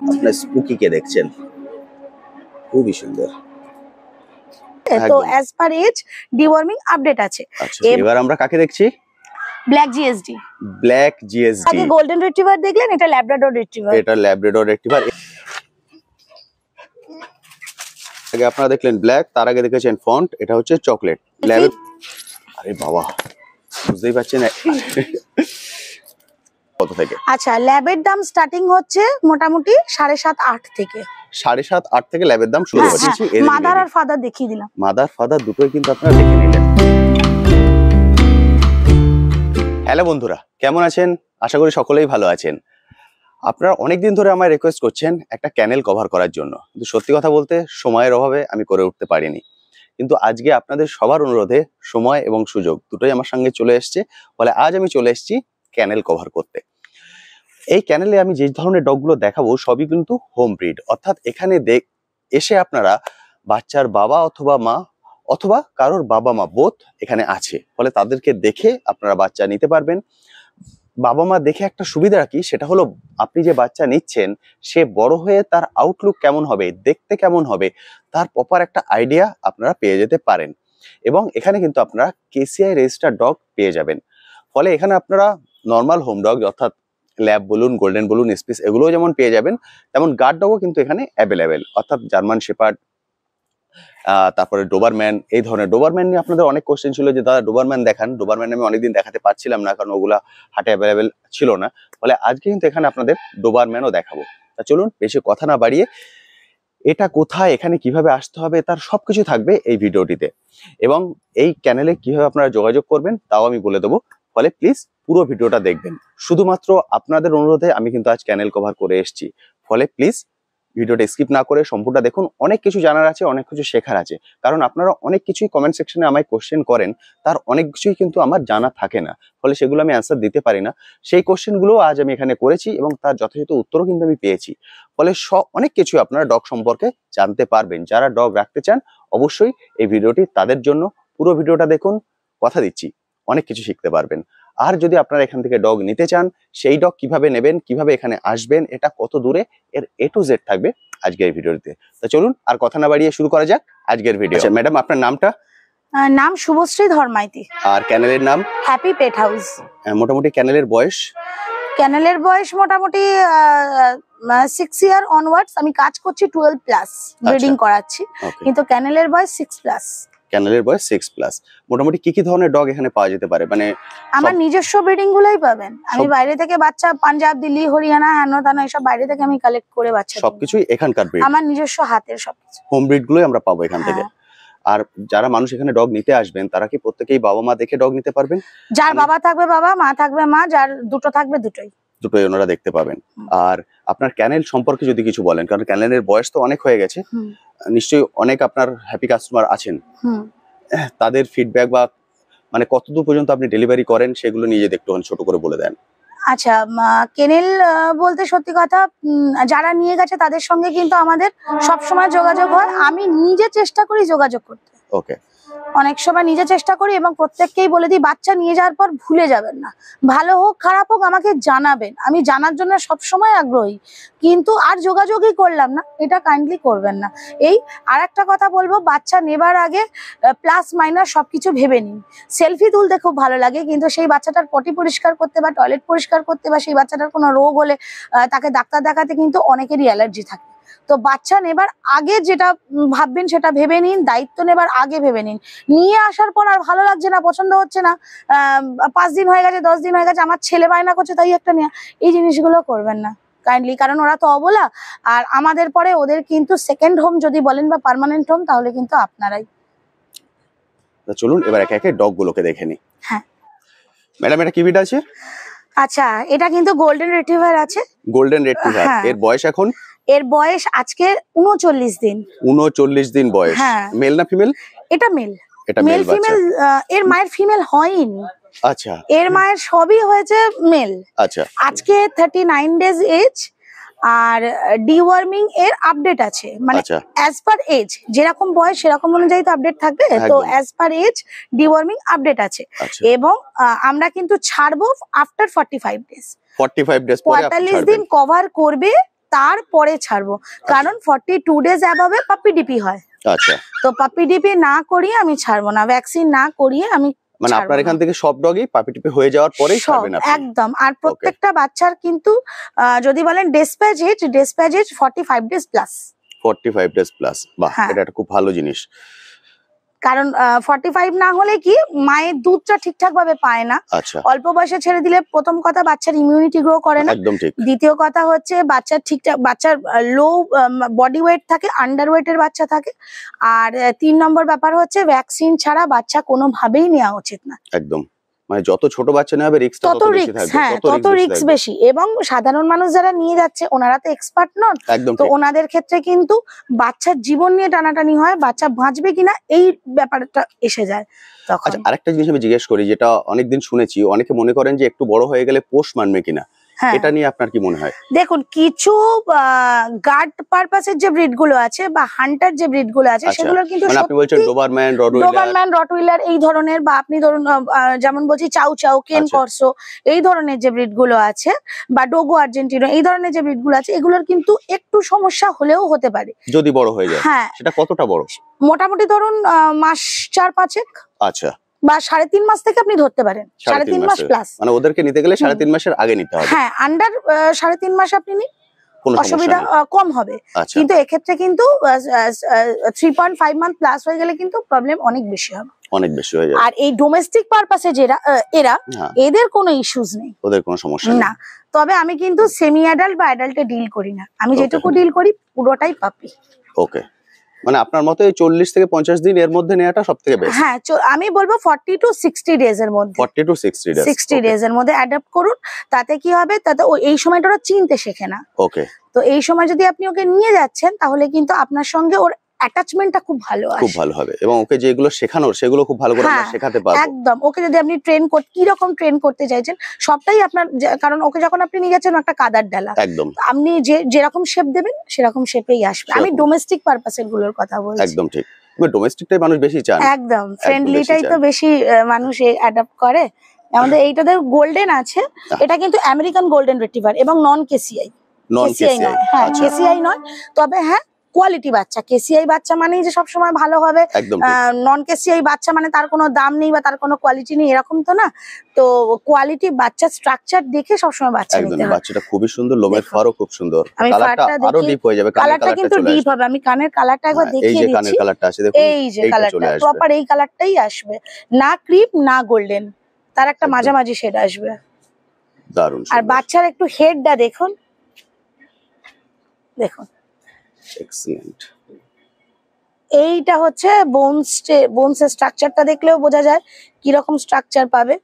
আপনার স্পুকি কে দেখছেন, খুবই সুন্দর। তো as per age deworming update আছে। আচ্ছা, এবার আমরা কাকে দেখছি? Black GSD. Black GSD. আগে গোল্ডেন রিট্রিভার দেখলেন, এটা ল্যাব্রাডর রিট্রিভার। এটা ল্যাব্রাডর রিট্রিভার। আগে আপনারা দেখলেন ব্ল্যাক, তার আগে দেখেছেন ফন্ট, এটা হচ্ছে চকলেট। আরে বাবা, বুঝতেই পারছেন কত থেকে? আচ্ছা, ল্যাবের দাম স্টার্টিং হচ্ছে মোটামুটি 7.5-8 থেকে। 7.5-8 থেকে ল্যাবের দাম শুরু হচ্ছে। মাদার আর ফাদার দেখিয়ে দিলাম। মাদার ফাদার দুটোই কিন্তু আপনারা দেখে নিলেন। হ্যালো বন্ধুরা, কেমন আছেন? আশা করি সকলেই ভালো আছেন। আপনারা অনেকদিন ধরে আমায় রিকোয়েস্ট করছেন একটা ক্যানেল কভার করার জন্য, কিন্তু সত্যি কথা বলতে সময়ের অভাবে আমি করে উঠতে পারিনি। কিন্তু আজকে আপনাদের সবার অনুরোধে সময় এবং সুযোগ দুটোই আমার সঙ্গে চলে এসছে, ফলে আজ আমি চলে এসেছি ক্যানেল কভার করতে। এই চ্যানেলে আমি যে ধরনের ডগগুলো দেখাবো সবই কিন্তু হোম ব্রিড, অর্থাৎ এখানে এসে আপনারা বাচ্চার বাবা অথবা মা অথবা কারোর বাবা মা বোথ এখানে আছে, ফলে তাদেরকে দেখে আপনারা বাচ্চা নিতে পারবেন। বাবা মা দেখে একটা সুবিধা কি, সেটা হলো আপনি যে বাচ্চা নিচ্ছেন সে বড় হয়ে তার আউটলুক কেমন হবে, দেখতে কেমন হবে, তার প্রপার একটা আইডিয়া আপনারা পেয়ে যেতে পারেন। এবং এখানে কিন্তু আপনারা কেসিআই রেজিস্টার্ড ডগ পেয়ে যাবেন। ফলে এখানে আপনারা নর্মাল হোম ডগ অর্থাৎ ল্যাব বলুন, গোল্ডেন বলুন, স্পিস, এগুলোও যেমন পেয়ে যাবেন, তেমন গার্ড ডগও কিন্তু এখানে অ্যাভেলেবেল, অর্থাৎ জার্মান শেপার্ড, তারপরে ডোবারম্যান। এই ধরনের ডোবারম্যান নিয়ে আপনাদের অনেক কোশ্চেন ছিল যে দাদা ডোবারম্যান দেখান। ডোবারম্যান আমি অনেকদিন দেখাতে পারছিলাম না, কারণ ওগুলা হাটে অ্যাভেলেবেল ছিল না। ফলে আজকে কিন্তু এখানে আপনাদের ডোবারম্যানও দেখাবো। তা চলুন বেশি কথা না বাড়িয়ে, এটা কোথায়, এখানে কিভাবে আসতে হবে, তার সবকিছু থাকবে এই ভিডিওটিতে। এবং এই চ্যানেলে কিভাবে আপনারা যোগাযোগ করবেন তাও আমি বলে দেবো, ফলে প্লিজ পুরো ভিডিওটা দেখবেন। শুধুমাত্র আপনাদের অনুরোধে আমি কিন্তু আজ চ্যানেল কভার করে এসেছি, ফলে প্লিজ ভিডিওটা স্কিপ না করে সম্পূর্ণ দেখুন। অনেক কিছু জানার আছে, অনেক কিছু শেখার আছে, কারণ আপনারা অনেক কিছুই কমেন্ট সেকশনে আমায় কোশ্চেন করেন, তার অনেক কিছুই কিন্তু আমার জানা থাকে না, ফলে সেগুলো আমি অ্যান্সার দিতে পারি না। সেই কোশ্চেনগুলো আজ আমি এখানে করেছি এবং তার যথাযথ উত্তরও কিন্তু আমি পেয়েছি। ফলে অনেক কিছু আপনারা ডগ সম্পর্কে জানতে পারবেন। যারা ডগ রাখতে চান অবশ্যই এই ভিডিওটি তাদের জন্য। পুরো ভিডিওটা দেখুন, কথা দিচ্ছি অনেক কিছু শিখতে পারবেন। আর যদি আপনারা এখান থেকে ডগ নিতে চান, সেই ডগ কিভাবে নেবেন, কিভাবে এখানে আসবেন, এটা কত দূরে, এর A to Z থাকবে আজকের ভিডিওতে। তো চলুন আর কথা না বাড়িয়ে শুরু করা যাক আজকের ভিডিও। আচ্ছা ম্যাডাম, আপনার নামটা? নাম শুভশ্রী ধর্মাইতি। আর চ্যানেলের নাম? Happy Pet House. মোটামুটি চ্যানেলের বয়স? চ্যানেলের বয়স মোটামুটি 6 ইয়ার অনওয়ার্ডস। আমি কাজ করছি 12+ ব্রিডিং করাচ্ছি, কিন্তু চ্যানেলের বয়স 6+। চ্যানেলের বয়স 6+। মোটামুটি কি কি ধরনের ডগ এখানে পাওয়া যেতে পারে? মানে আমার নিজস্ব ব্রিডিং গুলোই পাবেন। আমি বাইরে থেকে বাচ্চা পাঞ্জাব, দিল্লি, হরিয়ানা, হেন এসব বাইরে থেকে আমি কালেক্ট করে বাচ্চা সবকিছুই এখানকার ব্রিড, আমার নিজস্ব হাতের সবকিছু। হোম ব্রিড গুলোই আমরা পাবো এখান থেকে। আর যারা মানুষ এখানে ডগ নিতে আসবেন তারা কি প্রত্যেকেই বাবা মা দেখে ডগ নিতে পারবেন? যার বাবা থাকবে বাবা, মা থাকবে মা, যার দুটো থাকবে দুটোই ওনারা দেখতে পাবেন। আর আপনার ক্যানেল সম্পর্কে যদি কিছু বলেন, কারণ ক্যানেলের বয়স তো অনেক হয়ে গেছে, নিশ্চয়ই অনেক আপনার হ্যাপি কাস্টমার আছেন, তাদের ফিডব্যাক বা মানে কতদূর পর্যন্ত আপনি ডেলিভারি করেন সেগুলো নিয়ে যদি একটু ছোট করে বলে দেন। আচ্ছা, কেনেল বলতে সত্যি কথা, যারা নিয়ে গেছে তাদের সঙ্গে কিন্তু আমাদের সব সময় যোগাযোগ হয়। আমি নিজে চেষ্টা করি যোগাযোগ করতে। ওকে, অনেক সময় নিজে চেষ্টা করি এবং প্রত্যেককেই বলে দিই বাচ্চা নিয়ে যাওয়ার পর ভুলে যাবেন না, ভালো হোক খারাপ হোক আমাকে জানাবেন। আমি জানার জন্য সব সময় আগ্রহী, কিন্তু আর যোগাযোগই করলাম না, এটা কাইন্ডলি করবেন না। এই আর একটা কথা বলবো, বাচ্চা নেবার আগে প্লাস মাইনাস সবকিছু ভেবে নিন। সেলফি তুলতে খুব ভালো লাগে, কিন্তু সেই বাচ্চাটার পটি পরিষ্কার করতে বা টয়লেট পরিষ্কার করতে বা সেই বাচ্চাটার কোনো রোগ হলে তাকে ডাক্তার দেখাতে কিন্তু অনেকেরই অ্যালার্জি থাকে। তো বাচ্চা নেবার আগে যেটা ভাববেন সেটা ভেবে নিন, দায়িত্ব নেবার আগে ভেবে নিন। নিয়ে আসার পর আর ভালো লাগছে না, পছন্দ হচ্ছে না, 5 দিন হয়ে গেছে, 10 দিন হয়ে গেছে, আমার ছেলে বায়না করছে তাই একটা নিয়ে, এই জিনিসগুলো করবেন না কাইন্ডলি, কারণ ওরা তো অবলা। আর আমাদের পরে ওদের কিন্তু সেকেন্ড হোম যদি বলেন বা পার্মানেন্ট হোম, তাহলে কিন্তু আপনারাই। চলুন এবার একে একে ডগ গুলোকে দেখে নিই। হ্যাঁ ম্যাডাম, এটা কি ব্রিড আছে? আচ্ছা, এটা কিন্তু গোল্ডেন রিট্রিভার আছে। Golden retriever. এর বয়স এখন? এর বয়স আজকে 39 দিন। 39 দিন বয়স। মেল না ফিমেল? এটা মেল। এটা মেল ফিমেল। এর মায়ের ফিমেল হয়নি। আচ্ছা, এর মায়ের সবই হয়েছে মেল। আচ্ছা, আজকে 39 ডেজ এজ। আর ডিওয়ার্মিং এর আপডেট আছে, মানে অ্যাজ পার এজ, যেরকম বয়স সেরকম অনুযায়ী তো আপডেট থাকবে। তো as per age deworming update আছে। এবং আমরা কিন্তু ছাড়বো আফটার 45 ডেজ। 45 ডেজ পরে 45 দিন কভার করবে, তারপরে ছাড়বো, কারণ 42 ডেজ অ্যাবভে পাপ্পি ডিপি হয়। আচ্ছা, তো পাপ্পি ডিপি না করিয়ে আমি ছাড়বো না, ভ্যাকসিন না করিয়ে আমি মানে ছাড়বো আপনার না। এখান থেকে সব ডগই পাপি টিপি হয়ে যাওয়ার পরেই সব ছাড়বেন আপনি? একদম। আর প্রত্যেকটা বাচ্চার কিন্তু যদি বলেন dispatch age 45 days plus. 45 days plus, বাহ, হ্যাঁ। এটা একটা খুব ভালো জিনিস। কারণ 45 না হলে কি মায়ের দুধটা ঠিকঠাক ভাবে পায় না। আচ্ছা, অল্প বয়সে ছেড়ে দিলে প্রথম কথা বাচ্চার ইমিউনিটি গ্রো করে না, একদম ঠিক। দ্বিতীয় কথা হচ্ছে বাচ্চার ঠিকঠাক বাচ্চার লো বডি ওয়েট থাকে, আন্ডার ওয়েটের বাচ্চা থাকে। আর 3 নম্বর ব্যাপার হচ্ছে ভ্যাকসিন ছাড়া বাচ্চা কোনোভাবেই নেওয়া উচিত না। একদম, মানে যত ছোট বাচ্চা নেওয়া হবে রিস্কটা তত তত বেশি রিস্ক, থাকবে, হ্যাঁ তত রিস্ক থাকবে। বেশি। এবং সাধারণ মানুষ যারা নিয়ে যাচ্ছে ওনারা তো এক্সপার্ট নন, একদম তো ঠিক। ওনাদের ক্ষেত্রে কিন্তু বাচ্চার জীবন নিয়ে টানাটানি হয়, বাচ্চা বাঁচবে কিনা এই ব্যাপারটা এসে যায় তখন। আচ্ছা, আরেকটা জিনিস আমি জিজ্ঞেস করি, যেটা অনেকদিন শুনেছি, অনেকে মনে করেন যে একটু বড় হয়ে গেলে পোষ মানবে কিনা, হ্যাঁ এটা নিয়ে আপনার কি মনে হয়? দেখুন, কিছু গার্ড পারপাসের যে ব্রিড গুলো আছে বা হান্টার যে ব্রিড গুলো আছে আচ্ছা, সেগুলোর কিন্তু মানে আপনি বলছেন ডোবারম্যান, রটওয়েলার, ডোবারম্যান, রটউইলার এই ধরনের, বা আপনি ধরুন যেমন বলছি চাউ চাউ, কেন আচ্ছা। কর্সো এই ধরনের যে ব্রিড গুলো আছে, বা ডোগো আর্জেন্টিনো এই ধরনের যে ব্রিড গুলো আছে, এগুলোর কিন্তু একটু সমস্যা হলেও হতে পারে যদি বড় হয়ে যায়। হ্যাঁ, সেটা কতটা বড়? মোটামুটি ধরুন মাস 4-5। আচ্ছা, বা 3.5 মাস থেকে আপনি ধরতে পারেন, 3.5 মাস প্লাস। মানে ওদেরকে নিতে গেলে 3.5 মাসের আগে নিতে হবে। হ্যাঁ, আন্ডার 3.5 মাস আপনি নিন, কোনো অসুবিধা সমস্যা নেই। কম হবে। আচ্ছা, কিন্তু এক্ষেত্রে কিন্তু 3.5 মান্থ প্লাস হয়ে গেলে কিন্তু প্রবলেম অনেক বেশি হবে। অনেক বেশি হয়ে যায়। আর এই ডোমেস্টিক পারপাসে এরা হ্যাঁ, এদের কোনো ইস্যুস নেই, ওদের কোনো সমস্যা নেই। না। তবে আমি কিন্তু সেমি অ্যাডাল্ট বা অ্যাডাল্টে ডিল করি না, আমি Okay. যেটুকু ডিল করি পুরোটাই পাপি। ওকে, মানে আপনার মতে 40 থেকে 50 দিন এর মধ্যে নেওয়াটা সবথেকে বেস্ট। হ্যাঁ, আমি বলবো 40 to 60 ডেজ এর মধ্যে, 40 to 60 ডেজ। 60 ডেজ এর মধ্যে অ্যাডাপ্ট করুন। তাতে কি হবে, তাতে এই সময়টা ওরা চিনতে শেখে না। ওকে, তো এই সময় যদি আপনি ওকে নিয়ে যাচ্ছেন তাহলে কিন্তু আপনার সঙ্গে ওর অ্যাটাচমেন্টটা খুব ভালো খুব আসে। ভালো হবে, এবং ওকে যেগুলো শেখানোর সেগুলো খুব ভালো করে আমরা হ্যাঁ, শেখাতে পারবো। একদম। ওকে যদি আপনি কি রকম ট্রেন করতে চাইছেন সবটাই আপনার, কারণ ওকে যখন আপনি নিয়ে যাচ্ছেন একটা কাদার ডালা, একদম, আপনি যেরকম শেপ দেবেন সেরকম শেপেই আসবে। আমি সেরকম। ডোমেস্টিক পারপাসের গুলোর কথা বলছি। একদম ঠিক। ডোমেস্টিকটাই মানুষ বেশি চান। একদম ফ্রেন্ডলিটাই বেশি তো চান। বেশি মানুষ অ্যাডাপ্ট করে। আমাদের এইটাতে গোল্ডেন আছে, এটা কিন্তু আমেরিকান গোল্ডেন রিট্রিভার এবং নন কেসিআই। নন কেসিআই কেসিআই। নয়, হ্যাঁ আচ্ছা, কেসিআই নয়, তবে হ্যাঁ কোয়ালিটি বাচ্চা। কেসিআই বাচ্চা মানেই যে সবসময় ভালো হবে, একদম ঠিক। নন কেসিআই বাচ্চা মানে তার কোনো দাম নেই বা তার কোনো কোয়ালিটি নেই, এরকম তো না। তো কোয়ালিটি বাচ্চার স্ট্রাকচার দেখে সবসময় বাচ্চা একদম, নিতে হয়। বাচ্চাটা খুবই সুন্দর, লোমের দেখো। ফারও খুব সুন্দর, আমি কালারটা ফারটা আরো দেখিয়ে- ডিপ হয়ে যাবে, কানের কালারটা কালারটা কিন্তু চলে ডিপ আসবে। হবে। আমি কানের কালারটা একবার হ্যাঁ, এই দেখিয়ে যে কানের দিচ্ছি। কালারটা আছে দেখুন, এই যে এইটা চলে কালারটা আসবে। প্রপার এই কালারটাই আসবে, না ক্রিম না গোল্ডেন, তার একটা একদম। মাঝামাঝি শেড আসবে। দারুণ আর সুন্দর। বাচ্চার একটু হেডটা দেখুন, দেখুন এক্সিলেন্ট। এইটা হচ্ছে বোনসের স্ট্রাকচারটা দেখলেও বোঝা যায় কিরকম স্ট্রাকচার পাবে।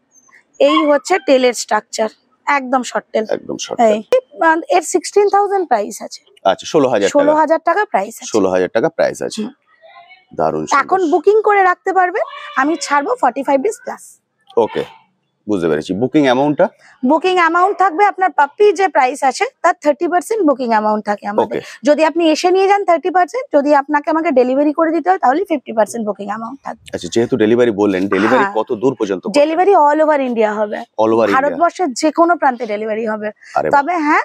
এই হচ্ছে টেলের স্ট্রাকচার, একদম শর্ট টেল। একদম শর্ট। এর 16,000 প্রাইস আছে, আচ্ছা, 16,000 টাকা। 16,000 টাকা প্রাইস আছে। 16,000 টাকা প্রাইস আছে। হুম। দারুণ এখন সুন্দর। বুকিং করে রাখতে পারবে, আমি ছাড়বো 45 ডেজ প্লাস। ওকে, বুঝতে পেরেছি। বুকিং অ্যামাউন্টটা? বুকিং অ্যামাউন্ট থাকবে আপনার পাপ্পি যে প্রাইস আছে তার 30% বুকিং অ্যামাউন্ট থাকে আমাদের। ওকে, যদি আপনি এসে নিয়ে যান 30%, যদি আপনাকে আমাকে ডেলিভারি করে দিতে হয় তাহলে 50% বুকিং অ্যামাউন্ট থাকবে। আচ্ছা, যেহেতু ডেলিভারি বললেন, ডেলিভারি হ্যাঁ। কত দূর পর্যন্ত? ডেলিভারি অল ওভার ইন্ডিয়া হবে, অল ওভার ইন্ডিয়া? ভারতবর্ষের যে কোনো প্রান্তে ডেলিভারি হবে। আরে বাহ। তবে হ্যাঁ,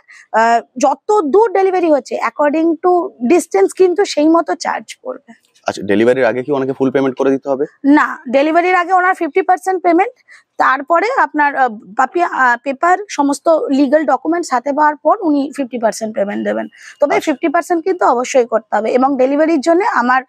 যত দূর ডেলিভারি হচ্ছে অ্যাকর্ডিং টু ডিস্টেন্স কিন্তু সেই মতো চার্জ পড়বে। আচ্ছা, ডেলিভারির আগে কি ওনাকে ফুল পেমেন্ট করে দিতে হবে? না, ডেলিভারির আগে ওনার 50% পেমেন্ট, তারপরে আপনার পাপি পেপার সমস্ত লিগ্যাল ডকুমেন্টস হাতে পাওয়ার পর উনি 50% পেমেন্ট দেবেন। তবে আচ্ছা। 50% কিন্তু অবশ্যই করতে হবে, এবং ডেলিভারির জন্য আমার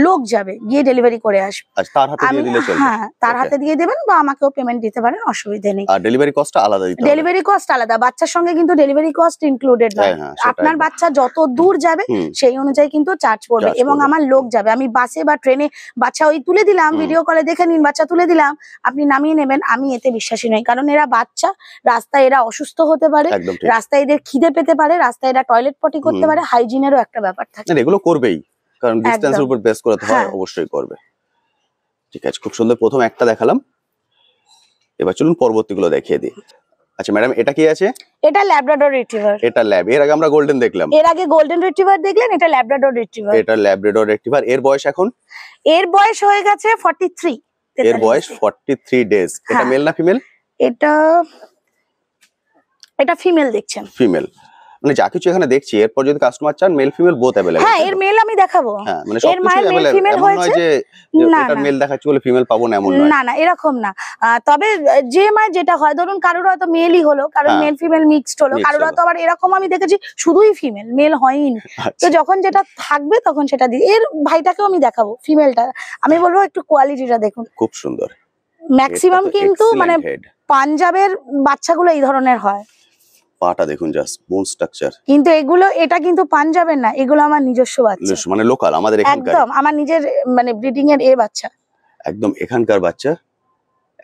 লোক যাবে, গিয়ে ডেলিভারি করে আসবে। আচ্ছা, তার হাতে দিয়ে দিলে চলবে? হ্যাঁ, তার Okay. হাতে দিয়ে দেবেন বা আমাকেও পেমেন্ট দিতে পারেন, অসুবিধা নেই। আর ডেলিভারি কস্টটা আলাদা দিতে হবে? ডেলিভারি কস্ট আলাদা, বাচ্চার সঙ্গে কিন্তু ডেলিভারি কস্ট ইনক্লুডেড নয়। হ্যাঁ, সেটা আপনার একদম। বাচ্চা যত দূর যাবে হুম, সেই অনুযায়ী কিন্তু চার্জ পড়বে, Charge এবং পড়বে। আমার লোক যাবে। আমি বাসে বা ট্রেনে বাচ্চা ওই তুলে দিলাম, হুম। ভিডিও কলে দেখে নিন, বাচ্চা তুলে দিলাম, আপনি নামিয়ে নেবেন, আমি এতে বিশ্বাসী নই। কারণ এরা বাচ্চা, রাস্তায় এরা অসুস্থ হতে পারে, একদম ঠিক। রাস্তায় এদের খিদে পেতে পারে, রাস্তায় এরা টয়লেট পটি করতে হুম। পারে, হাইজিনেরও একটা ব্যাপার থাকে। না, এগুলো করবেই, কারণ ডিসটেন্সের একদম। উপর বেস করে তো হয়, হ্যাঁ। অবশ্যই করবে। ঠিক আছে, খুব সুন্দর। প্রথম একটা দেখালাম, এবার চলুন পরবর্তীগুলো দেখিয়ে দিই। আচ্ছা ম্যাডাম, এটা কি আছে? এটা ল্যাব্রাডর রিট্রিভার। এটা ল্যাব। এর আগে আমরা গোল্ডেন দেখলাম। এর আগে গোল্ডেন রিট্রিভার দেখলেন, এটা ল্যাব্রাডর রিট্রিভার। এটা ল্যাব্রাডর রিট্রিভার। এর বয়স এখন? এর বয়স হয়ে গেছে 43। এর বয়স 43 ডেজ। এটা হ্যাঁ। মেল না ফিমেল? এটা ফিমেল দেখছেন। ফিমেল। মানে যা কিছু এখানে দেখছি, এরপর যদি কাস্টমার চান মেল ফিমেল বোথ অ্যাভেলেবল। হ্যাঁ, এর মেল আমি দেখাবো। হ্যাঁ, মানে এর মায়ের সবকিছু মেল অ্যাভেলেবল, ফিমেল এমন নয় হয়েছে। যে না এটার না মেল দেখাচ্ছি বলে ফিমেল পাবো না, এমন নয়। না না, এরকম না। তবে যে মায়ের যেটা হয়, ধরুন কারোর হয়তো মেলই হলো, কারোর হ্যাঁ, মেল ফিমেল মিক্সড হলো, mixed কারোর হলো। হয়তো আবার এরকম আমি দেখেছি শুধুই ফিমেল, মেল হয়নি। তো আচ্ছা, যখন যেটা থাকবে তখন সেটা দিই। এর ভাইটাকেও আমি দেখাবো, ফিমেলটা। আমি বলবো একটু কোয়ালিটিটা দেখুন। খুব সুন্দর। ম্যাক্সিমাম কিন্তু মানে হেড, পাঞ্জাবের বাচ্চাগুলো এই ধরনের হয়, পাটা দেখুন, জাস্ট বোন স্ট্রাকচার। কিন্তু এটা কিন্তু পাঞ্জাবের না, এগুলো আমার নিজস্ব বাচ্চা, মানে লোকাল, আমাদের এখানকার, একদম আমার নিজের মানে ব্রিডিং এর বাচ্চা, একদম এখানকার বাচ্চা।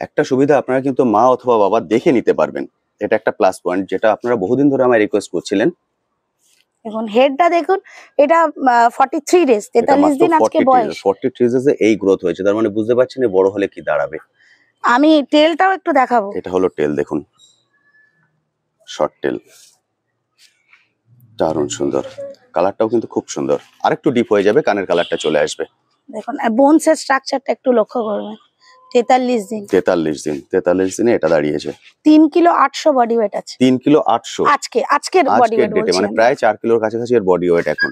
একটা সুবিধা, আপনারা কিন্তু মা অথবা বাবা দেখে নিতে পারবেন, এটা একটা প্লাস পয়েন্ট, যেটা আপনারা বহুদিন ধরে আমায় রিকোয়েস্ট করছিলেন। দেখুন হেডটা দেখুন, এটা 43 ডেজ, 43 দিন আজকে বয়স। 43 ডেজে এই গ্রোথ হয়েছে, তার মানে বুঝতে পারছেন যে বড় হলে কি দাঁড়াবে। আমি টেলটাও একটু দেখাবো। এটা হলো টেল, দেখুন শর্ট টেল, দারুণ সুন্দর। কালারটাও কিন্তু খুব সুন্দর, আরেকটু ডিপ হয়ে যাবে, কানের কালারটা চলে আসবে। দেখুন বোনসের স্ট্রাকচারটা একটু লক্ষ্য করবেন। 43 দিন, 43 দিনে এটা দাঁড়িয়েছে। 3 কিলো 800 বডি ওয়েট আছে। 3 কিলো 800 আজকের বডি ওয়েট ডেটে, মানে প্রায় 4 কিলোর কাছাকাছি এর বডি ওয়েট এখন।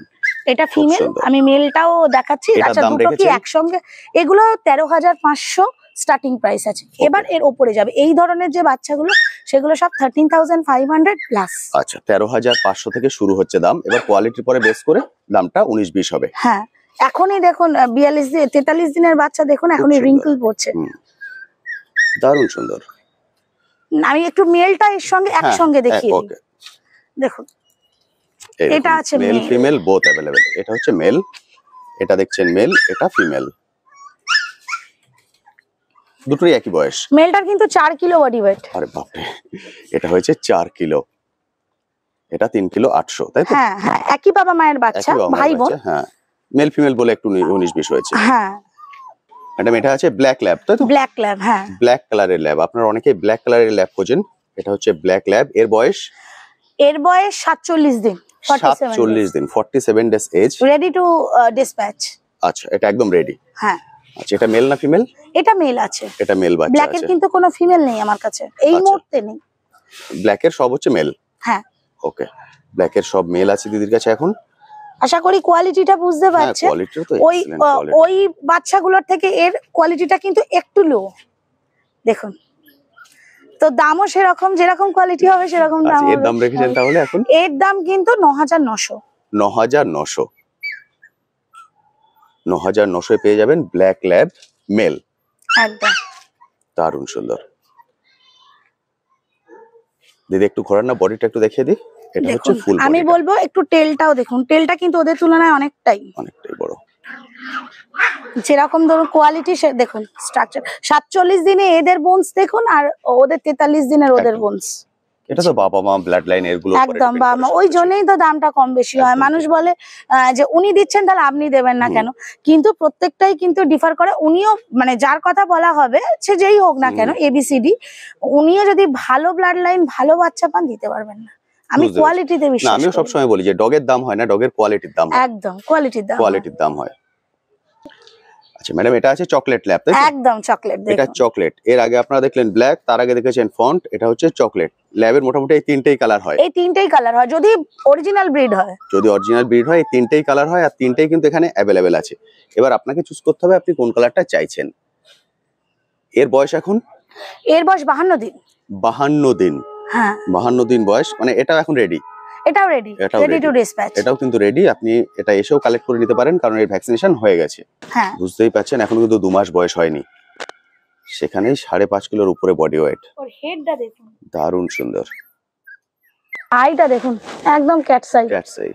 এটা খুব ফিমেল, সুন্দর। আমি মেলটাও দেখাচ্ছি। এটার আচ্ছা, দাম দুটো কি রেখেছেন? একসঙ্গে? এগুলো 13,500 স্টার্টিং প্রাইস আছে। এবার এর ওপরে যাবে। এই ধরনের যে বাচ্চাগুলো, সেগুলো সব 13,500 প্লাস। আচ্ছা, 13,500 থেকে শুরু হচ্ছে দাম। এবার কোয়ালিটির পরে বেস করে দামটা 19-20 হবে। হ্যাঁ, এখনই দেখুন 43 দিনের বাচ্চা দেখুন, এখনই সুন্দর। রিঙ্কল পড়ছে। দারুণ সুন্দর। আমি একটু মেলটা এর সঙ্গে একসঙ্গে দেখিয়ে দিই। ওকে, দেখুন এই এটা আছে male male। Female both available. এটা হচ্ছে মেল, এটা দেখছেন মেল, এটা ফিমেল, দুটোই একই বয়স। মেলটার কিন্তু 4 কিলো বডি ওয়েট। আরে বাপরে, এটা হয়েছে 4 কিলো, এটা 3 কিলো 800, তাই তো? হ্যাঁ হ্যাঁ, একই বাবা মায়ের বাচ্চা, একই বাবা মায়ের ভাই বোন। বাচ্চা, হ্যাঁ। মেল ফিমেল বলে একটু 19-20 হয়েছে। হ্যাঁ, ম্যাডাম এটা আছে ব্ল্যাক ল্যাব, তাই তো? ব্ল্যাক ল্যাব, হ্যাঁ। ব্ল্যাক কালারের ল্যাব, আপনারা অনেকেই ব্ল্যাক কালারের ল্যাব খোঁজেন। এটা হচ্ছে ব্ল্যাক ল্যাব, এর বয়স 47 দিন, 47 দিন, 47 days age, ready to dispatch. আচ্ছা, এটা একদম রেডি। হ্যাঁ, আচ্ছা, এটা মেল না ফিমেল? এটা মেল আছে। এটা মেল বাচ্চা ব্ল্যাকের আছে। কিন্তু কোনো ফিমেল নেই আমার কাছে এই আচ্ছা। মুহূর্তে, নেই। ব্ল্যাকের সব হচ্ছে মেল? হ্যাঁ। ওকে, ব্ল্যাকের সব মেল আছে দিদির কাছে এখন। আশা করি কোয়ালিটিটা বুঝতে হ্যাঁ, পারছেন। কোয়ালিটিটা তো ওই এক্সিলেন্ট কোয়ালিটি। ওই বাচ্চাগুলোর থেকে এর কোয়ালিটিটা কিন্তু একটু লো। দেখুন, তো দামও সেরকম, যেরকম কোয়ালিটি হবে সেরকম দাম আচ্ছা, এর হবে। দাম রেখেছেন তাহলে এখন? এর দাম কিন্তু 9,900। 9,900, 9,900 পেয়ে যাবেন ব্ল্যাক ল্যাব মেল। একদম দারুণ সুন্দর। দিদি একটু ঘোরান না, বডিটা একটু দেখিয়ে দিই। এটা হচ্ছে দেখুন, ফুল আমি বডি, বলবো একটু টেলটাও দেখুন। টেলটা কিন্তু ওদের তুলনায় অনেকটাই বড়। যেরকম ধরুন কোয়ালিটি, সে দেখুন স্ট্রাকচার। 47 দিনে এদের বোনস দেখুন, আর ওদের 43 দিনের ওদের একদম। বোনস। এটা তো বাবা মা ব্লাড লাইন এরগুলো উপরে একদম, depend বা করে ওই সবকিছু। জন্যই তো দামটা কম বেশি হয়। একদম। মানুষ বলে যে উনি দিচ্ছেন, তাহলে আপনি দেবেন না কেন? কিন্তু প্রত্যেকটাই কিন্তু ডিফার করে। উনিও মানে যার কথা বলা হবে, সে যেই হোক না কেন, ABCD, উনিও যদি ভালো ব্লাড লাইন, ভালো বাচ্চা পান, দিতে পারবেন না। আমি বুঝতে কোয়ালিটিতে না, বিশ্বাস আমিও করি। সবসময় বলি যে ডগের দাম হয় না, ডগের কোয়ালিটির দাম হয়। একদম কোয়ালিটির দাম হয়। কোয়ালিটির দাম হয়। আচ্ছা ম্যাডাম, এটা আছে চকলেট ল্যাব, তাই তো? একদম চকলেট। এটা দেখুন চকলেট, এর আগে আপনারা দেখলেন ব্ল্যাক, তার আগে দেখেছেন ফন্ট, এটা হচ্ছে চকলেট। ল্যাবের মোটামুটি এই তিনটেই কালার হয়। এই তিনটেই কালার হয় যদি অরিজিনাল ব্রিড হয়। যদি অরিজিনাল ব্রিড হয়, এই তিনটেই কালার হয়, আর তিনটেই কিন্তু এখানে অ্যাভেলেবেল আছে। এবার আপনাকে চুজ করতে হবে আপনি কোন কালারটা চাইছেন। এর বয়স এখন? এর বয়স 52 দিন। 52 দিন। হ্যাঁ, 52 দিন বয়স, মানে এটাও এখন রেডি। এটাও রেডি, এটাও রেডি ready। Two dispatch. এটাও কিন্তু রেডি, আপনি এটা এসেও কালেক্ট করে নিতে পারেন, কারণ এর ভ্যাকসিনেশন হয়ে গেছে। হ্যাঁ, বুঝতেই পাচ্ছেন, এখন কিন্তু 2 মাস বয়স হয়নি, সেখানেই 5.5 কিলোর উপরে বডি ওয়েট। ওর হেডটা দেখুন, দারুণ সুন্দর। আইটা দেখুন, একদম ক্যাট সাই। ক্যাটস আই,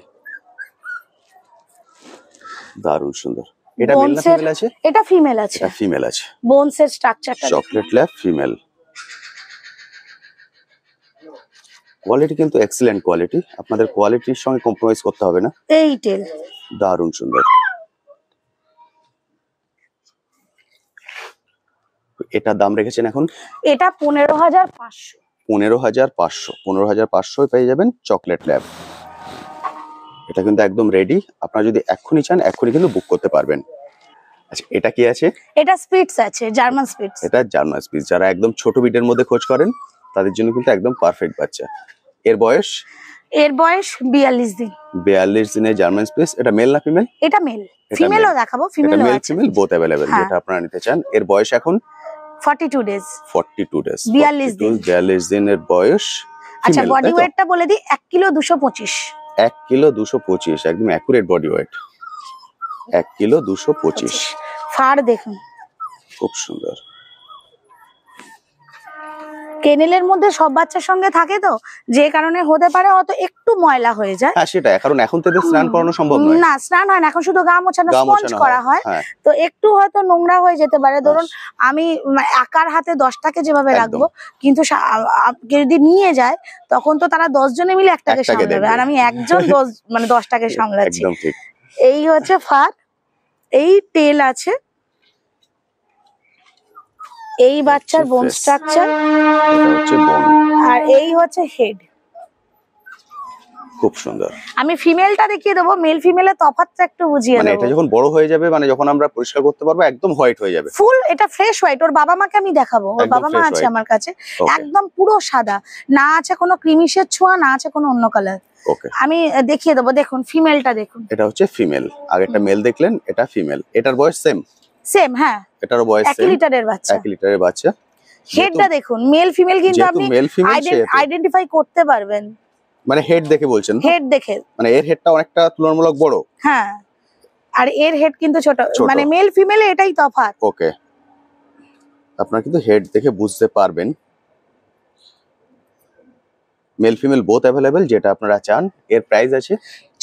দারুণ সুন্দর। এটা মেল না ফিমেল আছে? এটা ফিমেল আছে। এটা ফিমেল আছে। বোনসের স্ট্রাকচারটা চকলেট ল্যাব ফিমেল। কোয়ালিটি কিন্তু এক্সিলেন্ট কোয়ালিটি, আপনাদের কোয়ালিটির সঙ্গে কম্প্রোমাইজ করতে হবে না। এই টেল দারুণ সুন্দর। এটার দাম রেখেছেন এখন? এটা 15,500। 15,500, 15,500 পেয়ে যাবেন চকলেট ল্যাব। এটা কিন্তু একদম রেডি, আপনারা যদি এক্ষুনি চান এক্ষুনি কিন্তু বুক করতে পারবেন। আচ্ছা, এটা কি আছে? এটা স্পিটস আছে, জার্মান স্পিটস। এটা জার্মান স্পিচ, যারা একদম ছোট বিটের মধ্যে খোঁজ করেন তাদের জন্য কিন্তু একদম পারফেক্ট বাচ্চা। এর বয়স? এর বয়স 42 দিন। 42 দিনের জার্মান স্পিচ। এটা মেল না ফিমেল? এটা মেল। ফিমেলও দেখাবো, ফিমেলও মেল আছে। ফিমেল বোথ अवेलेबल, যেটা আপনারা নিতে চান। এর বয়স এখন 42 ডেজ। 42 ডেজ। 42 দিন। 42 দিনের বয়স। আচ্ছা, বডি ওয়েটটা বলে দিই 1 কিলো 225। 1 কিলো 225, একদম অ্যাকুরেট বডি ওয়েট। 1 কিলো 225। ফাড় দেখুন খুব সুন্দর। কেনেলের মধ্যে সব বাচ্চার সঙ্গে থাকে তো, যে কারণে হতে পারে হয়তো একটু ময়লা হয়ে যায়। হ্যাঁ সেটা, কারণ এখন তো স্নান করানো সম্ভব নয়। না, স্নান হয় না, এখন শুধু গা মোছানো, স্পঞ্জ করা হয়। তো একটু হয়তো নোংরা হয়ে যেতে পারে। ধরুন আমি একার হাতে 10টাকে যেভাবে রাখবো, কিন্তু যদি নিয়ে যায় তখন তো তারা 10 জনে মিলে একটাকে সামলাবে, আর আমি একজন 10টাকে সামলাচ্ছি। একদম ঠিক। এই হচ্ছে ফার, এই টেল আছে, এই বাচ্চার বোন স্ট্রাকচার, এটা হচ্ছে বোন, আর এই হচ্ছে হেড। খুব সুন্দর। আমি ফিমেলটা দেখিয়ে দেবো, মেল ফিমেলের তফাৎটা একটু বুঝিয়ে দেবো। মানে এটা যখন বড় হয়ে যাবে, মানে যখন আমরা পরিষ্কার করতে পারবো, একদম হোয়াইট হয়ে যাবে। ফুল এটা ফ্রেশ হোয়াইট। ওর বাবা মাকে আমি দেখাবো, ওর বাবা মা আছে আমার কাছে, একদম পুরো সাদা, না আছে কোনো ক্রিমিশের ছোঁয়া, না আছে কোনো অন্য কালার। ওকে, আমি দেখিয়ে দেবো। দেখুন ফিমেলটা দেখুন, এটা হচ্ছে ফিমেল। আগেরটা মেল দেখলেন, এটা ফিমেল। এটার বয়স সেম? সেম, হ্যাঁ। এটারও বয়স 1 লিটারের বাচ্চা। 1 লিটারের বাচ্চা। হেডটা দেখুন, মেল ফিমেল কিন্তু আপনি আইডেন্টিফাই করতে পারবেন। মানে হেড দেখে বলছেন? হেড দেখে, মানে এর হেডটা অনেকটা তুলনামূলক বড়। হ্যাঁ, আর এর হেড কিন্তু ছোট, মানে মেল ফিমেলে এটাই তফাৎ। ওকে, আপনারা কিন্তু হেড দেখে বুঝতে পারবেন। মেল ফিমেল বোথ अवेलेबल, যেটা আপনারা চান। এর প্রাইস আছে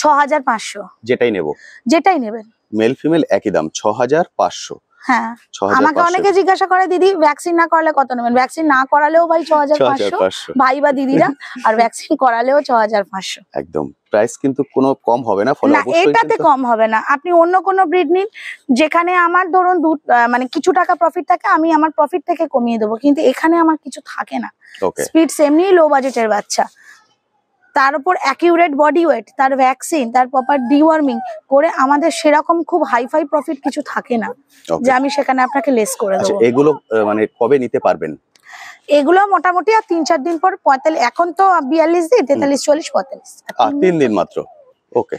6500। যেটাই নেব, যেটাই নেবেন, মেল ফিমেল একই দাম, 6500। হ্যাঁ। আমাকে অনেকে জিজ্ঞাসা করে, দিদি ভ্যাকসিন না করালে কত নেবেন? ভ্যাকসিন না করালেও ভাই 6500 ভাই বা দিদিরা, আর ভ্যাকসিন করালেও 6500। একদম প্রাইস কিন্তু কোনো কম হবে না। ফলে অবশ্যই এটাতে কম হবে না। আপনি অন্য কোনো ব্রিড নিন, যেখানে আমার ধরুন মানে কিছু টাকা প্রফিট থাকে, আমি আমার প্রফিট থেকে কমিয়ে দেবো, কিন্তু এখানে আমার কিছু থাকে না। স্পিড এমনি লো বাজেটের বাচ্চা, তার উপর অ্যাকিউরেট বডি ওয়েট, তার ভ্যাকসিন, তার প্রপার ডিওয়ার্মিং করে আমাদের সেরকম খুব হাইফাই প্রফিট কিছু থাকে না যে আমি সেখানে আপনাকে লেস করে দেবো। এগুলো মানে কবে নিতে পারবেন? এগুলো মোটামুটি আর 3-4 দিন পর 45, এখন তো 42 দিন, 43, 40, 45, 3 দিন মাত্র। ওকে,